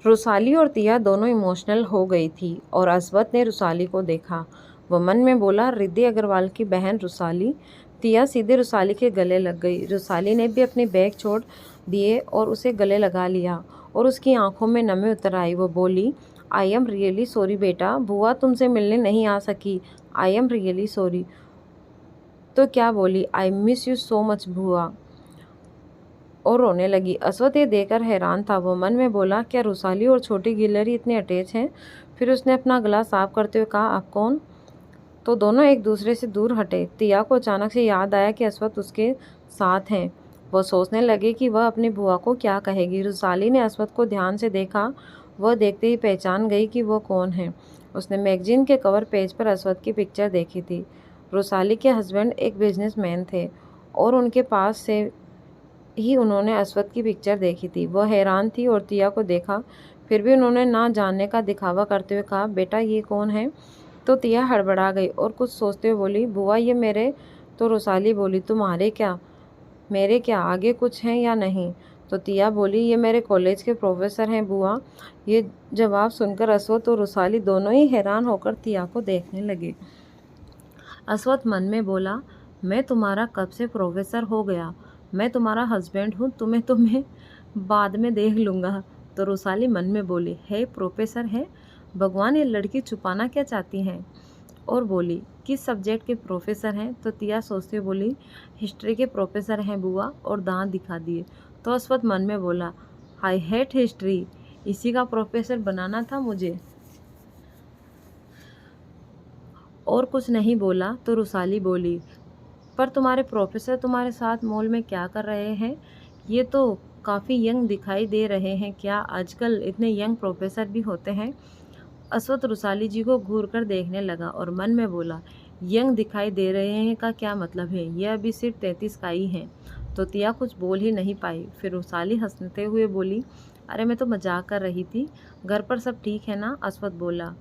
रुसाली और तिया दोनों इमोशनल हो गई थी और अस्वत ने रुसाली को देखा। वह मन में बोला, रिद्धि अग्रवाल की बहन रुसाली। तिया सीधे रुसाली के गले लग गई। रुसाली ने भी अपने बैग छोड़ दिए और उसे गले लगा लिया और उसकी आंखों में नमी उतर आई। वो बोली, आई एम रियली सॉरी बेटा, बुआ तुमसे मिलने नहीं आ सकी। I am really sorry. तो क्या बोली, I miss you so much बुआ, और रोने लगी। अस्वत ये देखकर हैरान था। वो मन में बोला, क्या रुसाली और छोटी गिलहरी इतने अटैच हैं? फिर उसने अपना गला साफ करते हुए कहा, आप कौन? तो दोनों एक दूसरे से दूर हटे। तिया को अचानक से याद आया कि अस्वत उसके साथ हैं। वह सोचने लगे कि वह अपनी बुआ को क्या कहेगी। रुसाली ने अस्वत को ध्यान से देखा। वह देखते ही पहचान गई कि वह कौन है। उसने मैगजीन के कवर पेज पर अस्वत की पिक्चर देखी थी। रुसाली के हस्बैंड एक बिजनेसमैन थे और उनके पास से ही उन्होंने अस्वत की पिक्चर देखी थी। वह हैरान थी और तिया को देखा। फिर भी उन्होंने ना जानने का दिखावा करते हुए कहा, बेटा ये कौन है? तो तिया हड़बड़ा गई और कुछ सोचते हुए बोली, बुआ ये मेरे। तो रुसाली बोली, तुम्हारे क्या? मेरे क्या? आगे कुछ है या नहीं? तो तिया बोली, ये मेरे कॉलेज के प्रोफेसर हैं बुआ। ये जवाब सुनकर अस्वत और रुसाली दोनों ही हैरान होकर तिया को देखने लगे। अस्वत मन में बोला, मैं तुम्हारा कब से प्रोफेसर हो गया? मैं तुम्हारा हस्बैंड हूँ, तुम्हें तो मैं बाद में देख लूँगा। तो रुसाली मन में बोली, है प्रोफेसर है? भगवान ये लड़की छुपाना क्या चाहती हैं? और बोली, किस सब्जेक्ट के प्रोफेसर हैं? तो तिया सोचते हुए बोली, हिस्ट्री के प्रोफेसर हैं बुआ, और दांत दिखा दिए। तो अस्वत मन में बोला, आई हेट हिस्ट्री, इसी का प्रोफेसर बनाना था मुझे। और कुछ नहीं बोला। तो रुसाली बोली, पर तुम्हारे प्रोफेसर तुम्हारे साथ मॉल में क्या कर रहे हैं? ये तो काफ़ी यंग दिखाई दे रहे हैं। क्या आजकल इतने यंग प्रोफेसर भी होते हैं? अस्वत रुसाली जी को घूर कर देखने लगा और मन में बोला, यंग दिखाई दे रहे हैं का क्या मतलब है? ये अभी सिर्फ 33 का ही हैं। तो तिया कुछ बोल ही नहीं पाई। फिर रुसाली हंसते हुए बोली, अरे मैं तो मजाक कर रही थी। घर पर सब ठीक है ना? अस्वत बोला,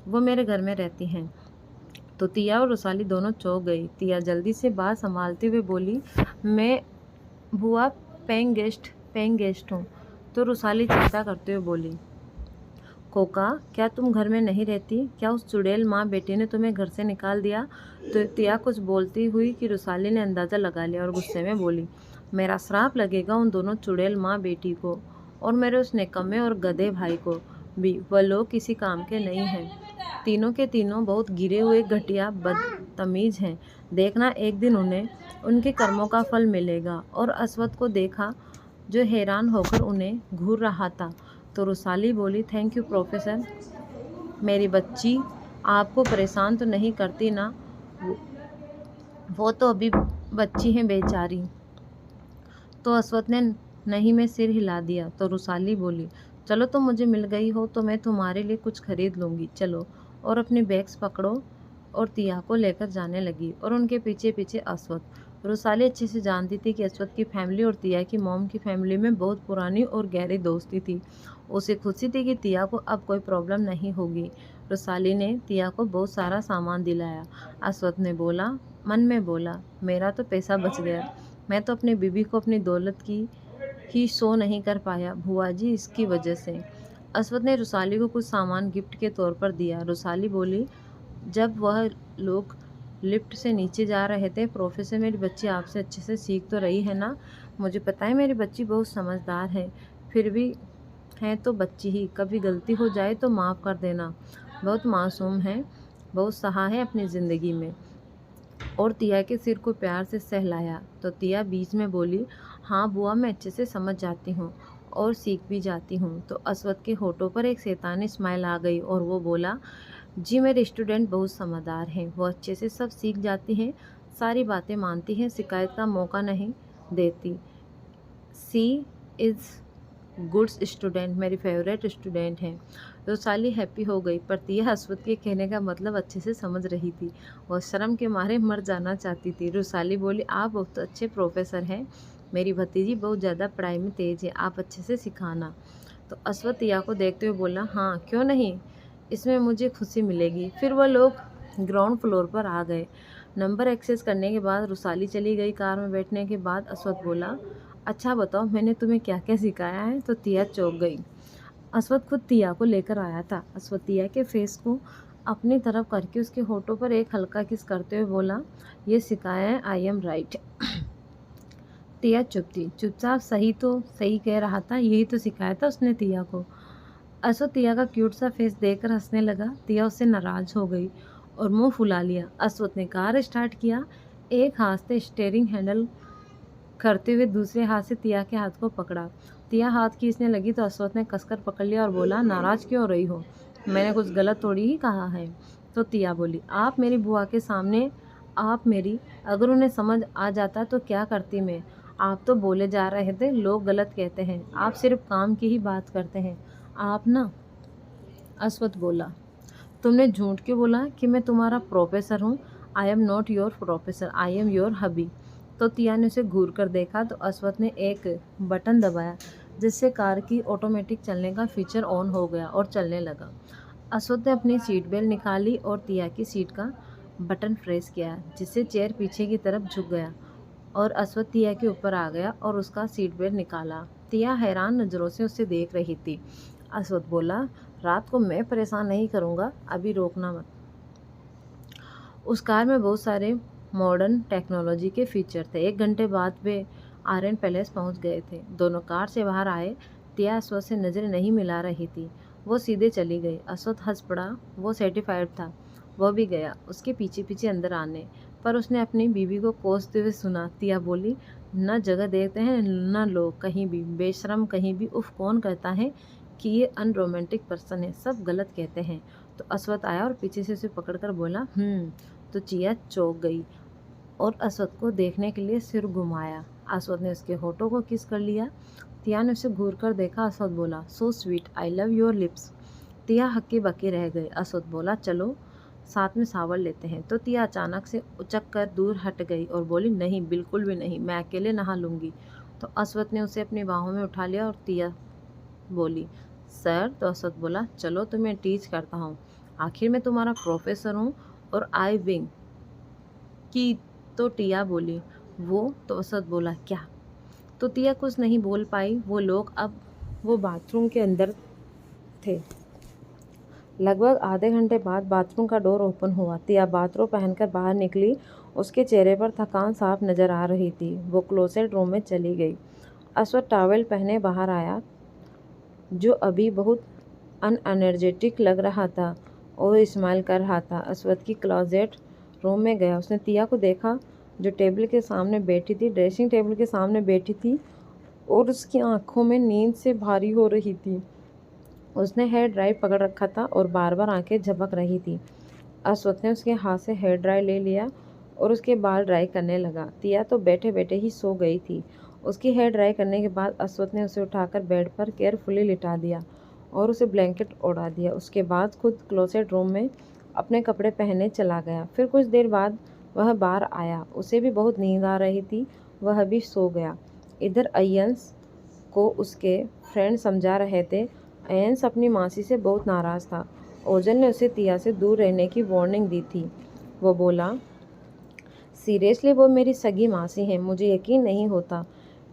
वो मेरे घर में रहती हैं। तो तिया और रुसाली दोनों चौंक गई। तिया जल्दी से बात संभालते हुए बोली, मैं बुआ पेइंग गेस्ट हूँ। तो रुसाली चिंता करते हुए बोली, कोका क्या तुम घर में नहीं रहती? क्या उस चुड़ैल माँ बेटी ने तुम्हें घर से निकाल दिया? तो तिया कुछ बोलती हुई कि रुसाली ने अंदाज़ा लगा लिया और गुस्से में बोली, मेरा श्राप लगेगा उन दोनों चुड़ैल माँ बेटी को और मेरे उस निकम्मे और गधे भाई को भी। वह लोग किसी काम के नहीं हैं। तीनों के तीनों बहुत गिरे हुए घटिया बदतमीज हैं। देखना एक दिन उन्हें उनके कर्मों का फल मिलेगा। और अस्वत को देखा जो हैरान होकर उन्हें घूर रहा था। तो रुसाली बोली, थैंक यू प्रोफेसर। मेरी बच्ची आपको परेशान तो नहीं करती ना? वो तो अभी बच्ची है बेचारी। तो अस्वत ने नहीं में सिर हिला दिया। तो रुसाली बोली, चलो तुम मुझे मिल गई हो तो मैं तुम्हारे लिए कुछ खरीद लूँगी, चलो। और अपने बैग्स पकड़ो। और तिया को लेकर जाने लगी और उनके पीछे पीछे अस्वत। रुसाली अच्छे से जानती थी कि अस्वत की फैमिली और तिया की मॉम की फैमिली में बहुत पुरानी और गहरी दोस्ती थी। उसे खुशी थी कि तिया को अब कोई प्रॉब्लम नहीं होगी। रुसाली ने तिया को बहुत सारा सामान दिलाया। अस्वत ने बोला, मन में बोला, मेरा तो पैसा बच गया। मैं तो अपनी बीबी को अपनी दौलत की ही शो नहीं कर पाया भुआ जी, इसकी वजह से। अस्वत ने रुसाली को कुछ सामान गिफ्ट के तौर पर दिया। रुसाली बोली, जब वह लोग लिफ्ट से नीचे जा रहे थे, प्रोफेसर मेरी बच्ची आपसे अच्छे से सीख तो रही है ना? मुझे पता है मेरी बच्ची बहुत समझदार है, फिर भी है तो बच्ची ही, कभी गलती हो जाए तो माफ़ कर देना। बहुत मासूम है, बहुत सहा है अपनी ज़िंदगी में। और तिया के सिर को प्यार से सहलाया। तो तिया बीच में बोली, हाँ बुआ मैं अच्छे से समझ जाती हूँ और सीख भी जाती हूँ। तो अस्वत के होठों पर एक शैतानी स्माइल आ गई और वो बोला, जी मेरे स्टूडेंट बहुत समझदार हैं, वो अच्छे से सब सीख जाती हैं, सारी बातें मानती हैं, शिकायत का मौका नहीं देती। सी इज़ गुड स्टूडेंट, मेरी फेवरेट स्टूडेंट हैं। रुसाली हैप्पी हो गई, पर तिया अस्वत के कहने का मतलब अच्छे से समझ रही थी। वह शर्म के मारे मर जाना चाहती थी। रुसाली बोली, आप बहुत अच्छे प्रोफेसर हैं, मेरी भतीजी बहुत ज़्यादा पढ़ाई में तेज़ है, आप अच्छे से सिखाना। तो अस्वत तिया को देखते हुए बोला, हाँ क्यों नहीं, इसमें मुझे खुशी मिलेगी। फिर वह लोग ग्राउंड फ्लोर पर आ गए। नंबर एक्सेस करने के बाद रुसाली चली गई। कार में बैठने के बाद अस्वत बोला, अच्छा बताओ मैंने तुम्हें क्या क्या सिखाया है? तो तिया चौंक गई। अस्वद खुद तिया को लेकर आया था। अस्वद तिया के फेस को अपनी तरफ करके उसके होठों पर एक हल्का किस करते हुए बोला, ये सिखाया है, आई एम राइट। तिया चुप थी। चुपचाप सही कह रहा था, यही तो सिखाया था उसने तिया को। अस्वद तिया का क्यूट सा फेस देखकर हंसने लगा। तिया उससे नाराज हो गई और मुंह फुला लिया। अस्वद ने कार स्टार्ट किया। एक हाथ से स्टीयरिंग हैंडल करते हुए दूसरे हाथ से तिया के हाथ को पकड़ा। तिया हाथ खींचने लगी तो अस्वद ने कसकर पकड़ लिया और बोला, नाराज क्यों हो रही हो? मैंने कुछ गलत थोड़ी ही कहा है। तो तिया बोली, आप मेरी बुआ के सामने आप मेरी, अगर उन्हें समझ आ जाता तो क्या करती मैं? आप तो बोले जा रहे थे लोग गलत कहते हैं, आप सिर्फ काम की ही बात करते हैं। आप ना, अस्वद बोला, तुमने झूठ क्यों बोला कि मैं तुम्हारा प्रोफेसर हूँ? I am not your professor, I am your hubby. तो तिया ने उसे घूर कर देखा तो अस्वद ने एक बटन दबाया जिससे कार की ऑटोमेटिक चलने का फीचर ऑन हो गया और चलने लगा। अस्वद ने अपनी सीट बेल्ट निकाली और तिया की सीट का बटन प्रेस किया जिससे चेयर पीछे की तरफ झुक गया और अस्वद तिया के ऊपर आ गया और उसका सीट बेल्ट निकाला। तिया हैरान नज़रों से उसे देख रही थी। अस्वद बोला, रात को मैं परेशान नहीं करूँगा, अभी रोकना मत। उस कार में बहुत सारे मॉडर्न टेक्नोलॉजी के फीचर थे। 1 घंटे बाद वे आर्यन पैलेस पहुंच गए थे। दोनों कार से बाहर आए। तिया अस्वद से नज़रें नहीं मिला रही थी। वो सीधे चली गई। अस्वद हंस पड़ा। वो सर्टिफाइड था। वह भी गया उसके पीछे पीछे अंदर आने, पर उसने अपनी बीवी को कोसते हुए सुना। तिया बोली, न जगह देखते हैं न लोग, कहीं भी बेशरम, कहीं भी। उफ, कौन कहता है कि ये अनरोमांटिक पर्सन है? सब गलत कहते हैं। तो अस्वद आया और पीछे से उसे पकड़कर बोला, तो तिया चौंक गई और अस्वद को देखने के लिए सिर घुमाया। अस्वद ने उसके होठों को किस कर लिया। तिया ने उसे घूर कर देखा। अस्वद बोला, so sweet, I love your lips. तिया हक्की बक्की रह गई। अस्वद बोला, चलो साथ में शावर लेते हैं। तो तिया अचानक से उचक कर दूर हट गई और बोली, नहीं, बिल्कुल भी नहीं, मैं अकेले नहा लूँगी। तो अस्वद ने उसे अपनी बाहों में उठा लिया और तिया बोली, सर। तो अस्वद बोला, चलो तुम्हें टीच करता हूँ, आखिर मैं तुम्हारा प्रोफेसर हूँ और आई विंग की। तो तिया बोली, वो? तो अस्वद बोला, क्या? तो तिया कुछ नहीं बोल पाई। वो बाथरूम के अंदर थे। लगभग आधे घंटे बाद बाथरूम का डोर ओपन हुआ। तिया बाथरूम पहनकर बाहर निकली। उसके चेहरे पर थकान साफ नजर आ रही थी। वो क्लोसेट रूम में चली गई। अस्वद टॉवेल पहने बाहर आया, जो अभी बहुत अनएनर्जेटिक लग रहा था और स्माइल कर रहा था। अस्वद की क्लोसेट रूम में गया। उसने तिया को देखा जो टेबल के सामने बैठी थी, ड्रेसिंग टेबल के सामने बैठी थी और उसकी आंखों में नींद से भारी हो रही थी। उसने हेयर ड्राई पकड़ रखा था और बार बार आंखें झपक रही थी। अस्वद ने उसके हाथ से हेयर ड्राई ले लिया और उसके बाल ड्राई करने लगा। तिया तो बैठे बैठे ही सो गई थी। उसकी हेयर ड्राई करने के बाद अस्वद ने उसे उठाकर बेड पर केयरफुली लिटा दिया और उसे ब्लैंकेट ओढ़ा दिया। उसके बाद खुद क्लोसेट रूम में अपने कपड़े पहनने चला गया। फिर कुछ देर बाद वह बाहर आया। उसे भी बहुत नींद आ रही थी। वह भी सो गया। इधर अयंस को उसके फ्रेंड समझा रहे थे। अयंस अपनी मासी से बहुत नाराज़ था। ओजन ने उसे तिया से दूर रहने की वार्निंग दी थी। वो बोला, सीरियसली वो मेरी सगी मासी हैं, मुझे यकीन नहीं होता।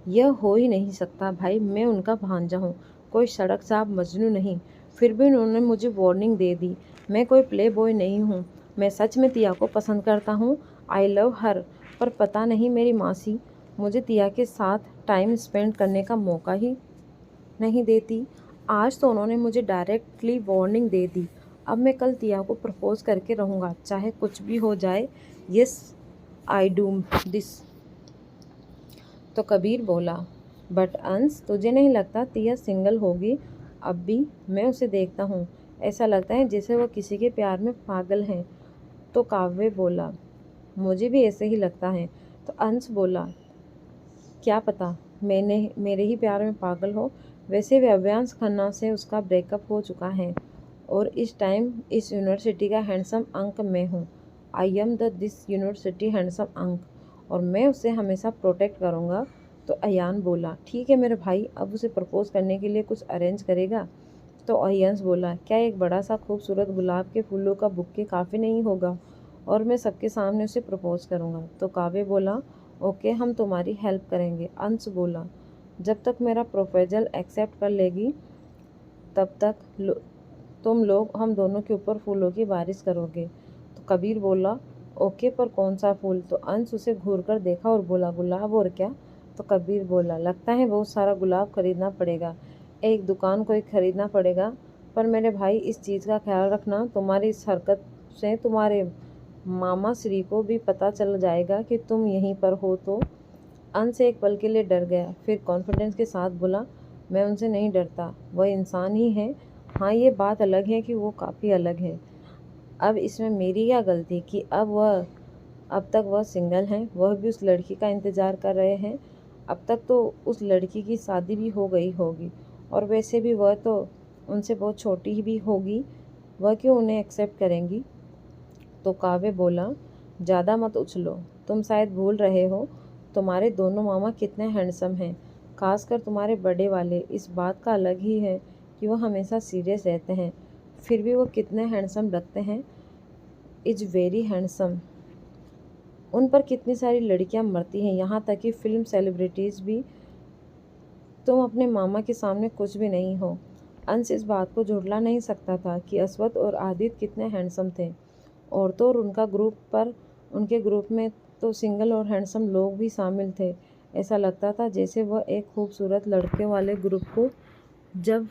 यह हो ही नहीं सकता भाई, मैं उनका भांजा हूँ, कोई सड़क साहब मजनू नहीं। फिर भी उन्होंने मुझे वार्निंग दे दी। मैं कोई प्ले बॉय नहीं हूँ। मैं सच में तिया को पसंद करता हूँ। आई लव हर। पर पता नहीं मेरी मासी मुझे तिया के साथ टाइम स्पेंड करने का मौका ही नहीं देती। आज तो उन्होंने मुझे डायरेक्टली वार्निंग दे दी। अब मैं कल तिया को प्रपोज करके रहूँगा, चाहे कुछ भी हो जाए। Yes, I do this. तो कबीर बोला, बट अंश, तुझे नहीं लगता तिया सिंगल होगी? अब भी मैं उसे देखता हूँ, ऐसा लगता है जैसे वो किसी के प्यार में पागल हैं। तो काव्य बोला, मुझे भी ऐसे ही लगता है। तो अंश बोला, क्या पता मेरे ही प्यार में पागल हो। वैसे भी अव्यांश खन्ना से उसका ब्रेकअप हो चुका है और इस टाइम इस यूनिवर्सिटी का हैंडसम अंक मैं हूँ। I am the this university handsome अंक और मैं उसे हमेशा प्रोटेक्ट करूँगा। तो अयान बोला, ठीक है मेरे भाई, अब उसे प्रपोज करने के लिए कुछ अरेंज करेगा? तो अयंस बोला, क्या एक बड़ा सा खूबसूरत गुलाब के फूलों का बुक्के काफ़ी नहीं होगा? और मैं सबके सामने उसे प्रपोज करूँगा। तो काव्य बोला, ओके, हम तुम्हारी हेल्प करेंगे। अंश बोला, जब तक मेरा प्रोपोजल एक्सेप्ट कर लेगी तब तक तुम लोग हम दोनों के ऊपर फूलों की बारिश करोगे। तो कबीर बोला, ओके, पर कौन सा फूल? तो अंश उसे घूर कर देखा और बोला, गुलाब। और क्या? तो कबीर बोला, लगता है बहुत सारा गुलाब खरीदना पड़ेगा, एक दुकान को एक खरीदना पड़ेगा। पर मेरे भाई, इस चीज़ का ख्याल रखना, तुम्हारी इस हरकत से तुम्हारे मामा श्री को भी पता चल जाएगा कि तुम यहीं पर हो। तो अंश एक पल के लिए डर गया, फिर कॉन्फिडेंस के साथ बोला, मैं उनसे नहीं डरता, वह इंसान ही है। हाँ, ये बात अलग है कि वो काफ़ी अलग है। अब इसमें मेरी क्या गलती कि अब तक वह सिंगल हैं, वह भी उस लड़की का इंतज़ार कर रहे हैं। अब तक तो उस लड़की की शादी भी हो गई होगी, और वैसे भी वह तो उनसे बहुत छोटी भी होगी, वह क्यों उन्हें एक्सेप्ट करेंगी? तो काव्य बोला, ज़्यादा मत उछलो, तुम शायद भूल रहे हो तुम्हारे दोनों मामा कितने हैंडसम हैं, खासकर तुम्हारे बड़े वाले। इस बात का अलग ही है कि वह हमेशा सीरियस रहते हैं, फिर भी वो कितने हैंडसम लगते हैं। Is very handsome. उन पर कितनी सारी लड़कियां मरती हैं, यहाँ तक कि फिल्म सेलिब्रिटीज़ भी। तुम अपने मामा के सामने कुछ भी नहीं हो। अंश इस बात को झुठला नहीं सकता था कि अश्वथ और आदित्य कितने हैंडसम थे। और तो और उनके ग्रुप में तो सिंगल और हैंडसम लोग भी शामिल थे। ऐसा लगता था जैसे वह एक खूबसूरत लड़के वाले ग्रुप को जब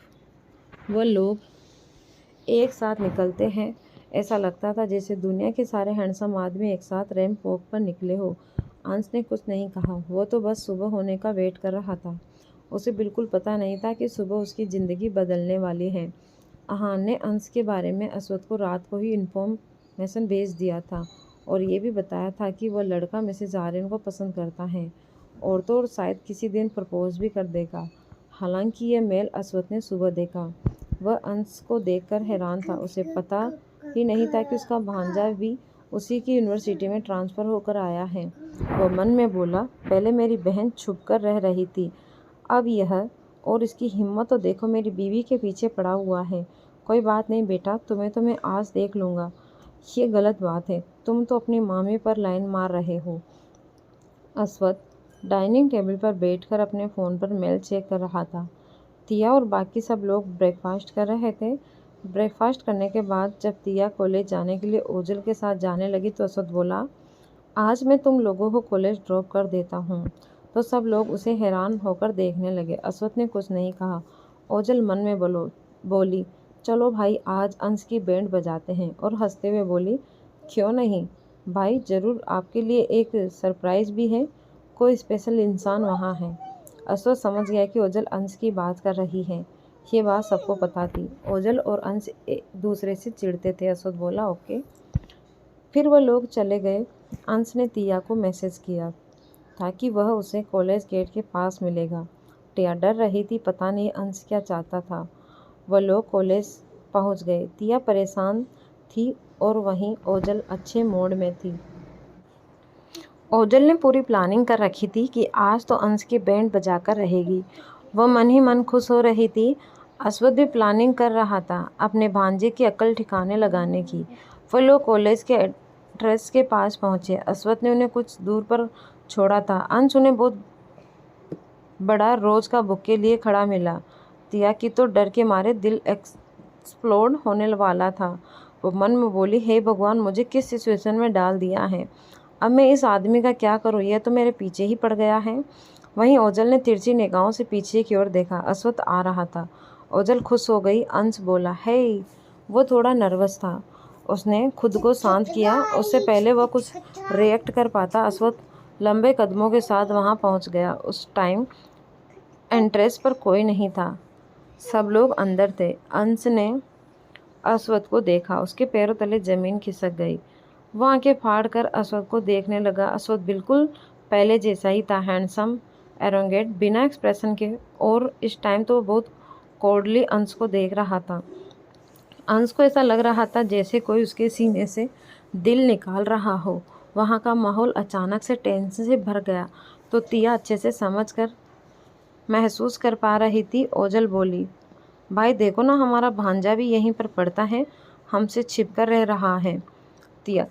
वह लोग एक साथ निकलते हैं, ऐसा लगता था जैसे दुनिया के सारे हैंडसम आदमी एक साथ रैंप वॉक पर निकले हो। अंश ने कुछ नहीं कहा, वो तो बस सुबह होने का वेट कर रहा था। उसे बिल्कुल पता नहीं था कि सुबह उसकी ज़िंदगी बदलने वाली है। अहान ने अंश के बारे में अश्वथ को रात को ही इन्फॉर्मेशन भेज दिया था, और ये भी बताया था कि वह लड़का मिसेज आर्यन को पसंद करता है, और तो और शायद किसी दिन प्रपोज भी कर देगा। हालांकि यह मेल अश्वथ ने सुबह देखा। वह अंश को देखकर हैरान था। उसे पता ही नहीं था कि उसका भांजा भी उसी की यूनिवर्सिटी में ट्रांसफ़र होकर आया है। वह मन में बोला, पहले मेरी बहन छुप कर रह रही थी, अब यह, और इसकी हिम्मत तो देखो, मेरी बीवी के पीछे पड़ा हुआ है। कोई बात नहीं बेटा, तुम्हें तो मैं आज देख लूँगा। ये गलत बात है, तुम तो अपनी मामी पर लाइन मार रहे हो। अश्वथ डाइनिंग टेबल पर बैठकर अपने फ़ोन पर मेल चेक कर रहा था। तिया और बाकी सब लोग ब्रेकफास्ट कर रहे थे। ब्रेकफास्ट करने के बाद जब तिया कॉलेज जाने के लिए ओजल के साथ जाने लगी तो अश्वथ बोला, आज मैं तुम लोगों को कॉलेज ड्रॉप कर देता हूँ। तो सब लोग उसे हैरान होकर देखने लगे। अश्वथ ने कुछ नहीं कहा। ओजल मन में बोली, चलो भाई, आज अंश की बैंड बजाते हैं, और हंसते हुए बोली, क्यों नहीं भाई, ज़रूर, आपके लिए एक सरप्राइज़ भी है, कोई स्पेशल इंसान वहाँ है। अश्वथ समझ गया कि ओजल अंश की बात कर रही है। ये बात सबको पता थी। ओजल और अंश एक दूसरे से चिढ़ते थे। अश्वथ बोला, ओके। फिर वह लोग चले गए। अंश ने तिया को मैसेज किया था कि वह उसे कॉलेज गेट के पास मिलेगा। तिया डर रही थी, पता नहीं अंश क्या चाहता था। वह लोग कॉलेज पहुंच गए। तिया परेशान थी और वहीं ओजल अच्छे मूड में थी। ओजल ने पूरी प्लानिंग कर रखी थी कि आज तो अंश की बैंड बजाकर रहेगी। वह मन ही मन खुश हो रही थी। अश्वथ भी प्लानिंग कर रहा था अपने भांजे की अकल ठिकाने लगाने की। वह लोग कॉलेज के एंट्रेंस के पास पहुंचे। अश्वथ ने उन्हें कुछ दूर पर छोड़ा था। अंश उन्हें बहुत बड़ा रोज का बुके लिए खड़ा मिला। तिया की तो डर के मारे दिल एक्सप्लोड होने वाला था। वो मन में बोली, हे भगवान, मुझे किस सिचुएशन में डाल दिया है, अब मैं इस आदमी का क्या करूं, यह तो मेरे पीछे ही पड़ गया है। वहीं ओजल ने तिरछी निगाहों से पीछे की ओर देखा। अश्वथ आ रहा था। ओजल खुश हो गई। अंश बोला, हे। वो थोड़ा नर्वस था। उसने खुद को शांत किया। उससे पहले वह कुछ रिएक्ट कर पाता, अश्वथ लंबे कदमों के साथ वहां पहुंच गया। उस टाइम एंट्रेंस पर कोई नहीं था, सब लोग अंदर थे। अंश ने अश्वथ को देखा। उसके पैरों तले जमीन खिसक गई। वह आंखें फाड़कर अश्वथ को देखने लगा। अश्वथ बिल्कुल पहले जैसा ही था, हैंडसम, एरोगेंट, बिना एक्सप्रेशन के, और इस टाइम तो वो बहुत कोल्डली अंश को देख रहा था। अंश को ऐसा लग रहा था जैसे कोई उसके सीने से दिल निकाल रहा हो। वहाँ का माहौल अचानक से टेंशन से भर गया। तो तिया अच्छे से महसूस कर पा रही थी। ओजल बोली, भाई देखो ना, हमारा भांजा भी यहीं पर पड़ता है, हमसे छिपकर रह रहा है। तिया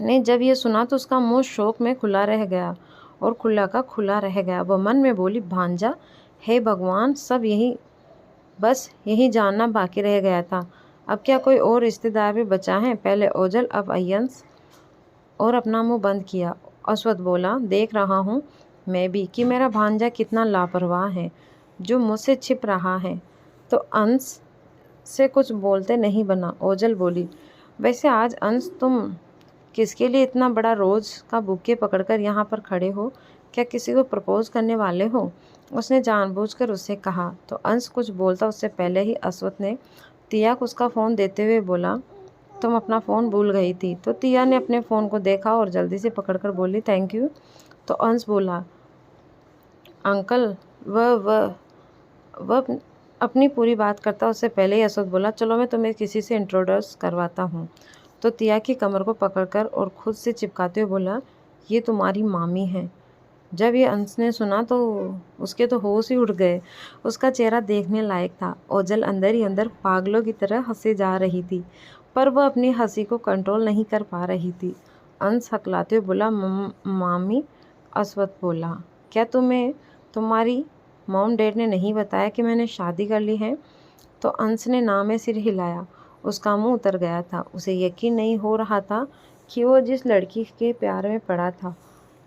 ने जब ये सुना तो उसका मुंह शौक में खुला रह गया, और खुला का खुला रह गया। वह मन में बोली, भांजा, हे भगवान, सब यही बस यही जानना बाकी रह गया था। अब क्या कोई और रिश्तेदार भी बचा है? पहले ओझल, अब अय्यंस। और अपना मुंह बंद किया। अश्वत्थ बोला, देख रहा हूँ मैं भी कि मेरा भांजा कितना लापरवाह है, जो मुझसे छिप रहा है। तो अंश से कुछ बोलते नहीं बना। ओझल बोली, वैसे आज अंश तुम किसके लिए इतना बड़ा रोज का बुके पकड़कर यहाँ पर खड़े हो? क्या किसी को प्रपोज करने वाले हो? उसने जानबूझकर उससे कहा। तो अंश कुछ बोलता उससे पहले ही अश्वत्थ ने तिया को उसका फ़ोन देते हुए बोला, तुम अपना फ़ोन भूल गई थी। तो तिया ने अपने फ़ोन को देखा और जल्दी से पकड़कर बोली, थैंक यू। तो अंश बोला, अंकल वह अपनी पूरी बात करता उससे पहले ही अश्वत्थ बोला, चलो मैं तुम्हें किसी से इंट्रोड्यूस करवाता हूँ। तो तिया की कमर को पकड़कर और खुद से चिपकाते हुए बोला, ये तुम्हारी मामी है। जब ये अंश ने सुना तो उसके तो होश ही उड़ गए। उसका चेहरा देखने लायक था। ओझल अंदर ही अंदर पागलों की तरह हंसे जा रही थी, पर वह अपनी हंसी को कंट्रोल नहीं कर पा रही थी। अंश हकलाते हुए बोला, मामी। अश्वत्थ बोला, क्या तुम्हें तुम्हारी मॉम डैड ने नहीं बताया कि मैंने शादी कर ली है? तो अंश ने ना में सिर हिलाया। उसका मुंह उतर गया था। उसे यकीन नहीं हो रहा था कि वो जिस लड़की के प्यार में पड़ा था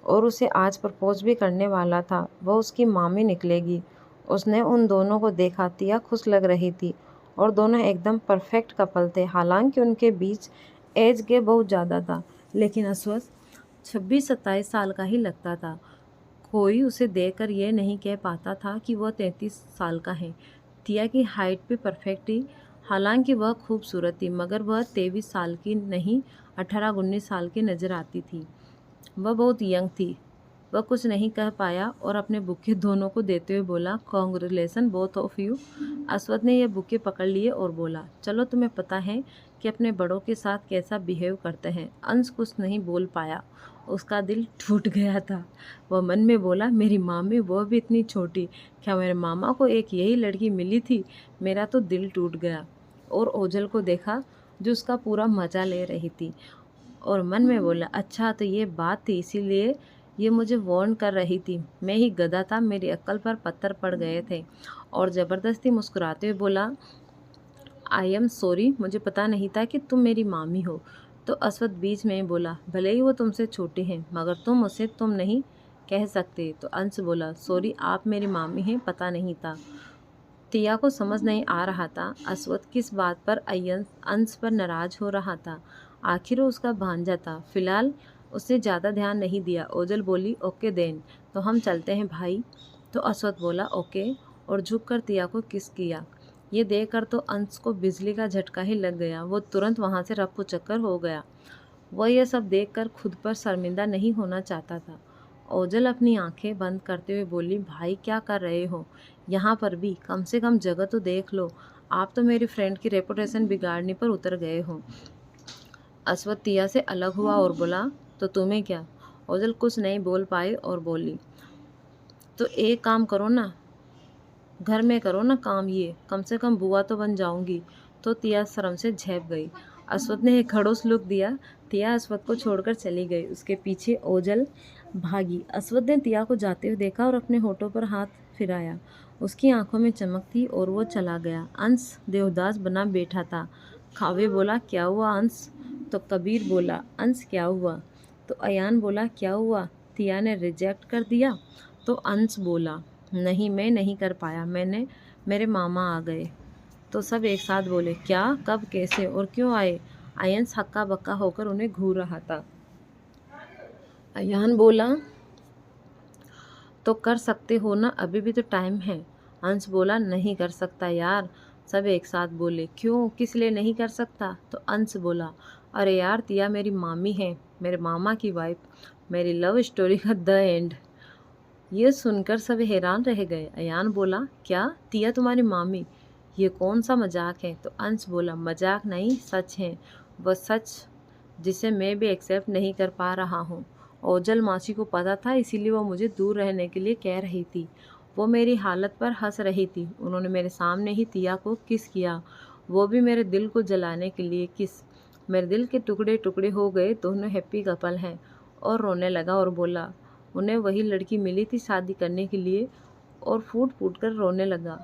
और उसे आज प्रपोज भी करने वाला था, वह उसकी मामी निकलेगी। उसने उन दोनों को देखा। तिया खुश लग रही थी और दोनों एकदम परफेक्ट कपल थे। हालांकि उनके बीच एज गैप बहुत ज़्यादा था, लेकिन अश्वत्थ 26-27 साल का ही लगता था। कोई उसे देखकर यह नहीं कह पाता था कि वह 33 साल का है। तिया की हाइट भी परफेक्ट थी। हालांकि वह खूबसूरत थी, मगर वह 23 साल की नहीं, 18-19 साल की नजर आती थी। वह बहुत यंग थी। वह कुछ नहीं कह पाया और अपने बुके दोनों को देते हुए बोला, कॉन्ग्रेचुलेसन बोथ ऑफ यू। अश्वत्थ ने यह बुके पकड़ लिए और बोला, चलो तुम्हें पता है कि अपने बड़ों के साथ कैसा बिहेव करते हैं। अंश कुछ नहीं बोल पाया। उसका दिल टूट गया था। वह मन में बोला, मेरी मामी, वह भी इतनी छोटी। क्या मेरे मामा को एक यही लड़की मिली थी? मेरा तो दिल टूट गया। और ओझल को देखा जो उसका पूरा मज़ा ले रही थी और मन में बोला, अच्छा तो ये बात थी, इसीलिए ये मुझे वार्न कर रही थी। मैं ही गधा था, मेरी अक्ल पर पत्थर पड़ गए थे। और ज़बरदस्ती मुस्कुराते हुए बोला, आई एम सॉरी, मुझे पता नहीं था कि तुम मेरी मामी हो। तो अश्वत्थ बीच में बोला, भले ही वो तुमसे छोटे हैं, मगर तुम उसे तुम नहीं कह सकते। तो अंश बोला, सॉरी, आप मेरी मामी हैं, पता नहीं था। तिया को समझ नहीं आ रहा था अश्वत्थ किस बात पर अंश पर नाराज हो रहा था। आखिर वो उसका भांजा था। फिलहाल उसने ज़्यादा ध्यान नहीं दिया। ओझल बोली, ओके देन, तो हम चलते हैं भाई। तो अश्वत्थ बोला, ओके, और झुककर तिया को किस किया। ये देखकर तो अंश को बिजली का झटका ही लग गया। वो तुरंत वहाँ से रफ्फू चक्कर हो गया। वह यह सब देखकर खुद पर शर्मिंदा नहीं होना चाहता था। ओझल अपनी आंखें बंद करते हुए बोली, भाई क्या कर रहे हो यहाँ पर भी? कम से कम जगह तो देख लो। आप तो मेरी फ्रेंड की रेपुटेशन बिगाड़ने पर उतर गए हो। अश्वत्थ तिया से अलग हुआ और बोला, तो तुम्हें क्या? ओझल कुछ नहीं बोल पाई और बोली, तो एक काम करो ना, घर में करो ना काम, ये कम से कम बुआ तो बन जाऊंगी। तो तिया शर्म से झेप गई। अश्वत्थ ने एक खड़ूस लुक दिया। तिया अश्वत्थ को छोड़कर चली गई। उसके पीछे ओझल भागी। अश्वत्थ ने तिया को जाते हुए देखा और अपने होठों पर हाथ फिराया। उसकी आंखों में चमक थी और वो चला गया। अंश देवदास बना बैठा था। खावे बोला, क्या हुआ अंश? तो कबीर बोला, अंश क्या हुआ? तो अयान बोला, क्या हुआ? तिया ने रिजेक्ट कर दिया। तो अंश बोला, नहीं, मैं नहीं कर पाया, मेरे मामा आ गए। तो सब एक साथ बोले, क्या, कब, कैसे और क्यों आए? अयंस हक्का बक्का होकर उन्हें घूर रहा था। अयान बोला, तो कर सकते हो ना, अभी भी तो टाइम है। अंश बोला, नहीं कर सकता यार। सब एक साथ बोले, क्यों, किस लिए नहीं कर सकता? तो अंश बोला, अरे यार, तिया मेरी मामी है, मेरे मामा की वाइफ, मेरी लव स्टोरी का द एंड। ये सुनकर सब हैरान रह गए। अयान बोला, क्या, तिया तुम्हारी मामी? ये कौन सा मजाक है? तो अंश बोला, मजाक नहीं, सच है। वह सच जिसे मैं भी एक्सेप्ट नहीं कर पा रहा हूँ। ओझल मासी को पता था, इसीलिए वो मुझे दूर रहने के लिए कह रही थी। वो मेरी हालत पर हंस रही थी। उन्होंने मेरे सामने ही तिया को किस किया, वो भी मेरे दिल को जलाने के लिए किस। मेरे दिल के टुकड़े टुकड़े हो गए। दोनों हैप्पी कपल हैं। और रोने लगा और बोला, उन्हें वही लड़की मिली थी शादी करने के लिए, और फूट फूट कर रोने लगा।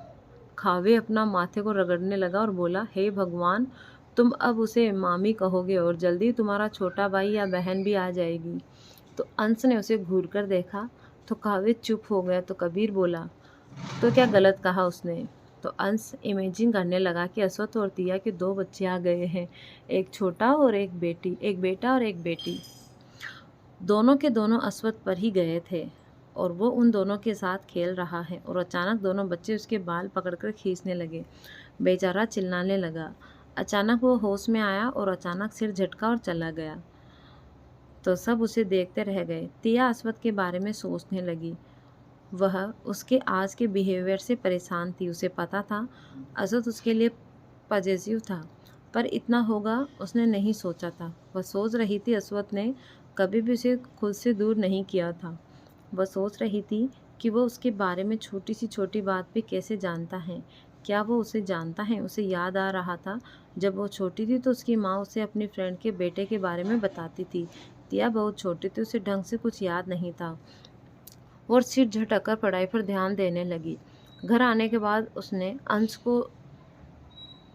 खावे अपना माथे को रगड़ने लगा और बोला, हे भगवान, तुम अब उसे मामी कहोगे और जल्दी तुम्हारा छोटा भाई या बहन भी आ जाएगी। तो अंश ने उसे घूर कर देखा तो कावे चुप हो गया। तो कबीर बोला, तो क्या गलत कहा उसने? तो अंश इमेजिन करने लगा कि अश्वत्थ और तिया के 2 बच्चे आ गए हैं, एक छोटा और एक बेटी, एक बेटा और एक बेटी। दोनों के दोनों अश्वत्थ पर ही गए थे और वो उन दोनों के साथ खेल रहा है और अचानक दोनों बच्चे उसके बाल पकड़कर खींचने लगे। बेचारा चिल्लाने लगा। अचानक वो होश में आया और अचानक सिर झटका और चला गया। तो सब उसे देखते रह गए। तिया अश्वत्थ के बारे में सोचने लगी। वह उसके आज के बिहेवियर से परेशान थी। उसे पता था अश्वत्थ उसके लिए पॉजिटिव था, पर इतना होगा उसने नहीं सोचा था। वह सोच रही थी अश्वत्थ ने कभी भी उसे खुद से दूर नहीं किया था। वह सोच रही थी कि वो उसके बारे में छोटी सी छोटी बात भी कैसे जानता है। क्या वो उसे जानता है? उसे याद आ रहा था जब वो छोटी थी तो उसकी माँ उसे अपनी फ्रेंड के बेटे के बारे में बताती थी। तिया बहुत छोटी थी, उसे ढंग से कुछ याद नहीं था और सिर झटककर पढ़ाई पर ध्यान देने लगी। घर आने के बाद उसने अंश को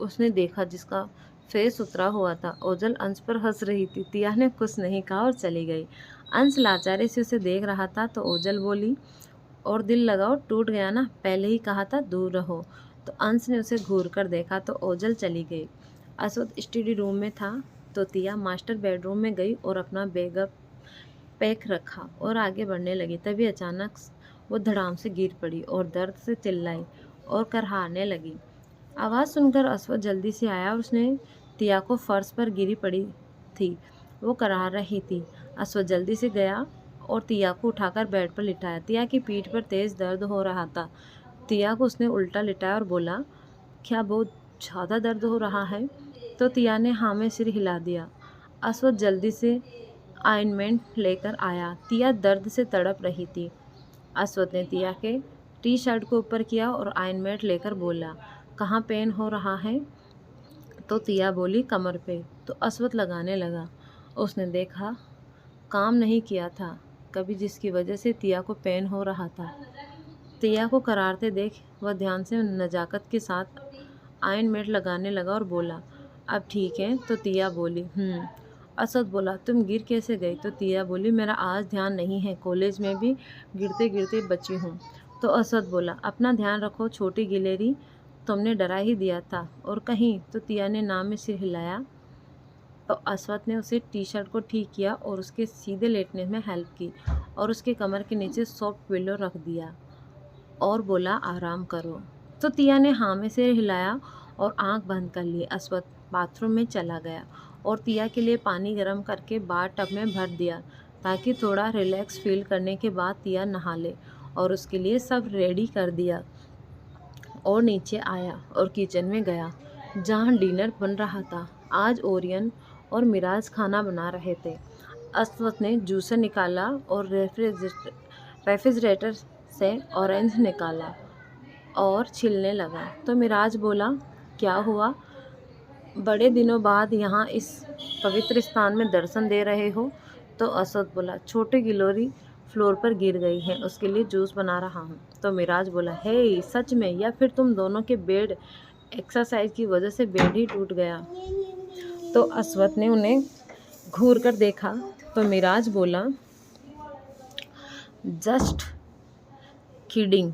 उसने देखा जिसका फेस उतरा हुआ था। ओजल अंश पर हंस रही थी। तिया ने कुछ नहीं कहा और चली गई। अंश लाचारी से उसे देख रहा था तो ओजल बोली, और दिल लगाओ टूट गया ना, पहले ही कहा था दूर रहो। तो अंश ने उसे घूर कर देखा तो ओजल चली गई। अश्वत्थ स्टडी रूम में था तो तिया मास्टर बेडरूम में गई और अपना बैग पैक रखा और आगे बढ़ने लगी। तभी अचानक वो धड़ाम से गिर पड़ी और दर्द से चिल्लाई और करहाने लगी। आवाज़ सुनकर अश्वत्थ जल्दी से आया और उसने तिया को फर्श पर गिरी पड़ी थी, वो कराह रही थी। अश्वत्थ जल्दी से गया और तिया को उठाकर बेड पर लिटाया। तिया की पीठ पर तेज दर्द हो रहा था। तिया को उसने उल्टा लिटाया और बोला, क्या बहुत ज़्यादा दर्द हो रहा है? तो तिया ने हाँ में सिर हिला दिया। अश्वत्थ जल्दी से ऑइंटमेंट लेकर आया। तिया दर्द से तड़प रही थी। अश्वत्थ ने तिया के टी शर्ट को ऊपर किया और ऑइंटमेंट लेकर बोला, कहाँ पेन हो रहा है? तो तिया बोली, कमर पे। तो अश्वत्थ लगाने लगा। उसने देखा काम नहीं किया था कभी, जिसकी वजह से तिया को पेन हो रहा था। तिया को करारते देख वह ध्यान से नजाकत के साथ ऑइंटमेंट लगाने लगा और बोला, अब ठीक है? तो तिया बोली, असद बोला, तुम गिर कैसे गई? तो तिया बोली, मेरा आज ध्यान नहीं है, कॉलेज में भी गिरते गिरते बची हूँ। तो असद बोला, अपना ध्यान रखो छोटी गिलेरी, तुमने डरा ही दिया था और कहीं। तो तिया ने नाम में सिर हिलाया। तो अश्वत्थ ने उसे टी शर्ट को ठीक किया और उसके सीधे लेटने में हेल्प की और उसके कमर के नीचे सॉफ्ट पिलो रख दिया और बोला, आराम करो। तो तिया ने हाँ में सिर हिलाया और आंख बंद कर ली। अश्वत्थ बाथरूम में चला गया और तिया के लिए पानी गर्म करके बाथ टब में भर दिया ताकि थोड़ा रिलैक्स फील करने के बाद तिया नहा ले, और उसके लिए सब रेडी कर दिया और नीचे आया और किचन में गया जहाँ डिनर बन रहा था। आज ओरियन और मिराज खाना बना रहे थे। अश्वत्थ ने जूसर निकाला और रेफ्रिजरेटर से ऑरेंज निकाला और छिलने लगा। तो मिराज बोला, क्या हुआ? बड़े दिनों बाद यहाँ इस पवित्र स्थान में दर्शन दे रहे हो? तो अश्वत्थ बोला, छोटी गिलोरी फ्लोर पर गिर गई है, उसके लिए जूस बना रहा हूँ। तो मिराज बोला, हे सच में, या फिर तुम दोनों के बेड एक्सरसाइज की वजह से बेड ही टूट गया? तो अश्वत्थ ने उन्हें घूर कर देखा तो मिराज बोला, जस्ट किडिंग,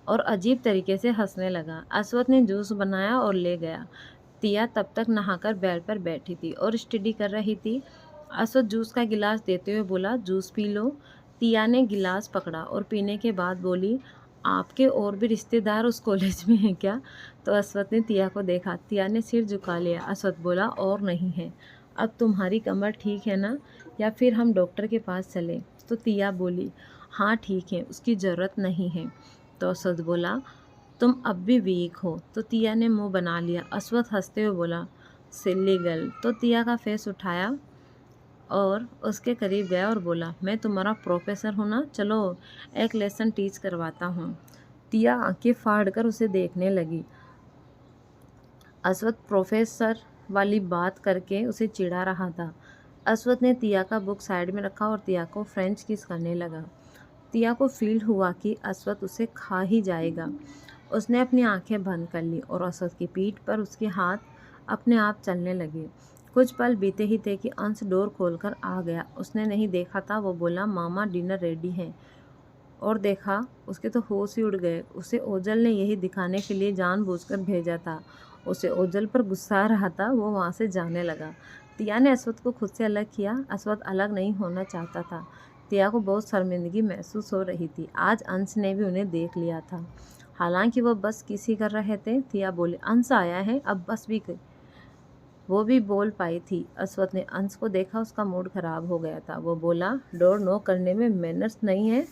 और अजीब तरीके से हंसने लगा। अश्वत्थ ने जूस बनाया और ले गया। तिया तब तक नहाकर बेड पर बैठी थी और स्टडी कर रही थी। अश्वत्थ जूस का गिलास देते हुए बोला, जूस पी लो। तिया ने गिलास पकड़ा और पीने के बाद बोली, आपके और भी रिश्तेदार उस कॉलेज में हैं क्या? तो अश्वत्थ ने तिया को देखा। तिया ने सिर झुका लिया। अश्वत्थ बोला, और नहीं है। अब तुम्हारी कमर ठीक है ना, या फिर हम डॉक्टर के पास चलें? तो तिया बोली, हाँ ठीक है, उसकी ज़रूरत नहीं है। तो अश्वत्थ बोला, तुम अब भी वीक हो। तो तिया ने मुंह बना लिया। अश्वत्थ हंसते हुए बोला, सिल्ली गर्ल। तो तिया का फेस उठाया और उसके करीब गया और बोला, मैं तुम्हारा प्रोफेसर हूँ ना, चलो एक लेसन टीच करवाता हूँ। तिया आंखें फाड़ कर उसे देखने लगी। अश्वत्थ प्रोफेसर वाली बात करके उसे चिढ़ा रहा था। अश्वत्थ ने तिया का बुक साइड में रखा और तिया को फ्रेंच किस करने लगा। तिया को फील हुआ कि अश्वत्थ उसे खा ही जाएगा। उसने अपनी आंखें बंद कर ली और असद की पीठ पर उसके हाथ अपने आप चलने लगे। कुछ पल बीते ही थे कि अंश डोर खोलकर आ गया। उसने नहीं देखा था, वो बोला, मामा डिनर रेडी है। और देखा, उसके तो होश ही उड़ गए। उसे ओजल ने यही दिखाने के लिए जानबूझकर भेजा था। उसे ओजल पर गुस्सा आ रहा था, वो वहाँ से जाने लगा। तिया ने अस्वद को खुद से अलग किया। अस्वद अलग नहीं होना चाहता था। तिया को बहुत शर्मिंदगी महसूस हो रही थी। आज अंश ने भी उन्हें देख लिया था। हालांकि वो बस किसी कर रहे थे। तिया बोले, अंश आया है, अब बस भी गई। वो भी बोल पाई थी। अस्वद ने अंश को देखा, उसका मूड खराब हो गया था। वो बोला, डोर नॉक करने में मैनर्स नहीं है?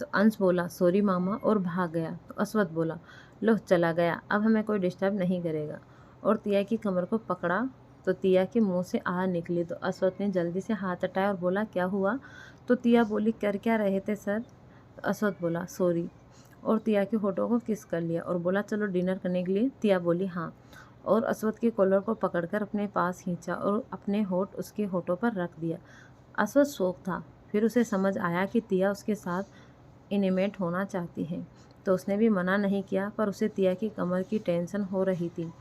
तो अंश बोला, सॉरी मामा, और भाग गया। तो अस्वद बोला, लो चला गया, अब हमें कोई डिस्टर्ब नहीं करेगा। और तिया की कमर को पकड़ा तो तिया के मुंह से आह निकली। तो अस्वद ने जल्दी से हाथ हटाया और बोला, क्या हुआ? तो तिया बोली, कर क्या रहे थे सर? तो अस्वद बोला, सॉरी, और तिया के होठों को किस कर लिया और बोला, चलो डिनर करने के लिए? तिया बोली, हाँ, और अस्वद के कॉलर को पकड़कर अपने पास खींचा और अपने होठ उसके होठों पर रख दिया। अस्वद शौक था। फिर उसे समझ आया कि तिया उसके साथ इनिमेट होना चाहती है, तो उसने भी मना नहीं किया, पर उसे तिया की कमर की टेंशन हो रही थी।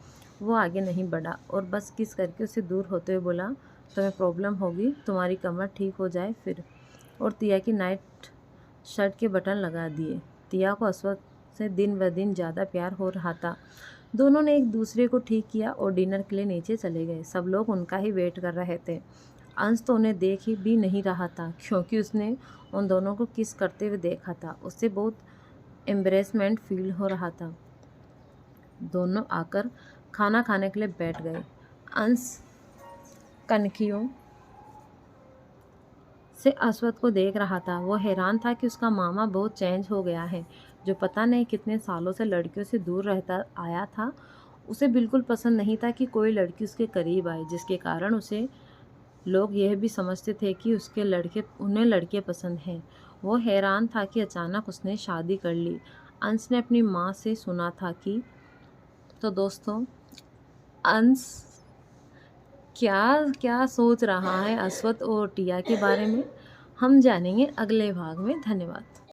वो आगे नहीं बढ़ा और बस किस करके उसे दूर होते हुए बोला, तुम्हें प्रॉब्लम होगी, तुम्हारी कमर ठीक हो जाए फिर। और तिया की नाइट शर्ट के बटन लगा दिए। तिया को अस्वद से दिन ब दिन ज़्यादा प्यार हो रहा था। दोनों ने एक दूसरे को ठीक किया और डिनर के लिए नीचे चले गए। सब लोग उनका ही वेट कर रहे थे। अंश तो उन्हें देख ही भी नहीं रहा था, क्योंकि उसने उन दोनों को किस करते हुए देखा था। उससे बहुत एम्बरेसमेंट फील हो रहा था। दोनों आकर खाना खाने के लिए बैठ गए। अंश कनखियों से अस्वद को देख रहा था। वो हैरान था कि उसका मामा बहुत चेंज हो गया है, जो पता नहीं कितने सालों से लड़कियों से दूर रहता आया था। उसे बिल्कुल पसंद नहीं था कि कोई लड़की उसके करीब आए, जिसके कारण उसे लोग यह भी समझते थे कि उन्हें लड़के पसंद हैं। वो हैरान था कि अचानक उसने शादी कर ली। अंश ने अपनी माँ से सुना था कि तो दोस्तों, अंश क्या क्या सोच रहा है अस्वद और टिया के बारे में, हम जानेंगे अगले भाग में। धन्यवाद।